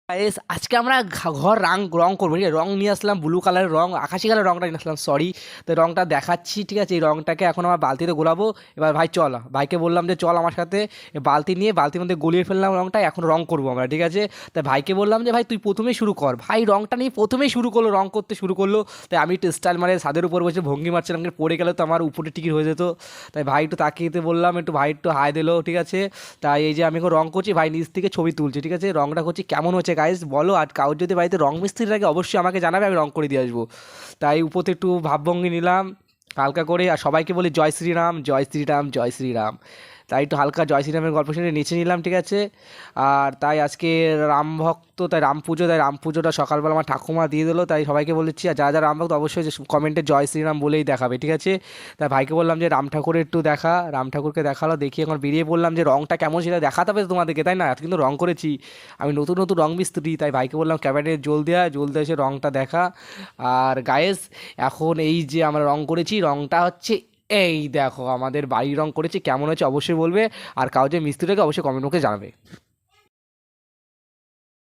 Guys আজকে আমরা ঘর রং করবো, ঠিক আছে? রং নিয়ে আসলাম, ব্লু কালারের রং, আকাশি কালারের রংটা নিয়ে আসলাম, সরি। তো রংটা দেখাচ্ছি, ঠিক আছে? এই রংটাকে এখন আমার বালতিতে গোলাবো। এবার ভাই চল, ভাইকে বললাম যে চল আমার সাথে, বালতি নিয়ে বালতির মধ্যে গলিয়ে ফেললাম রংটা, এখন রং করবো আমরা, ঠিক আছে? তাই ভাইকে বললাম যে ভাই তুই প্রথমেই শুরু কর। ভাই রংটা নিয়ে প্রথমেই শুরু করলো, রং করতে শুরু করলো। তাই আমি একটু স্টাইল মানে ছাদের উপর বসে ভঙ্গি মারছিলাম, কিন্তু পড়ে গেলে তো আমার উপরে টিকিট হয়ে যেত। তাই ভাই একটু তাকিয়েতে বললাম, একটু ভাই একটু হাই দিলো, ঠিক আছে? তাই এই যে আমি এখন রং করছি, ভাই নিচ থেকে ছবি তুলছি, ঠিক আছে? রংটা করছি, কেমন হচ্ছে গাইস বলো। আর কারোর যদি বাড়িতে রং মিস্ত্রি থাকে অবশ্যই আমাকে জানাবে, আমি রং করে দিয়ে আসবো। তাই উপরে একটু ভাবভঙ্গি নিলাম হালকা করে, আর সবাইকে বলি জয় শ্রীরাম, জয় শ্রীরাম, জয় শ্রীরাম। তাই একটু হালকা জয় শ্রীরামের গল্প শুনে নিচে নিলাম, ঠিক আছে? আর তাই আজকে রাম ভক্ত, তাই রাম পুজো, তাই রাম পুজোটা সকালবেলা আমার ঠাকুমা দিয়ে দিলো। তাই সবাইকে বলেছি, আর যারা যারা রাম ভক্ত অবশ্যই কমেন্টে জয় শ্রীরাম বলেই দেখাবে, ঠিক আছে? তাই ভাইকে বললাম যে রাম ঠাকুরের একটু দেখা, রাম ঠাকুরকে দেখালো, দেখি এখন বেরিয়ে পড়লাম যে রংটা কেমন সেটা দেখাতে হবে তো তোমাদেরকে, তাই না? আজকে কিন্তু রং করেছি, আমি নতুন নতুন রং মিস্ত্রি। তাই ভাইকে বললাম ক্যামেরায় জল দেওয়া এসে রংটা দেখা। আর গায়েস এখন এই যে আমরা রং করেছি, রংটা হচ্ছে এই দেখো আমাদের বাড়ির রং করেছি, কেমন হচ্ছে অবশ্যই বলবে। আর কাউ যে মিস্ত্রিটাকে অবশ্যই কমেন্ট বক্সে জানাবে।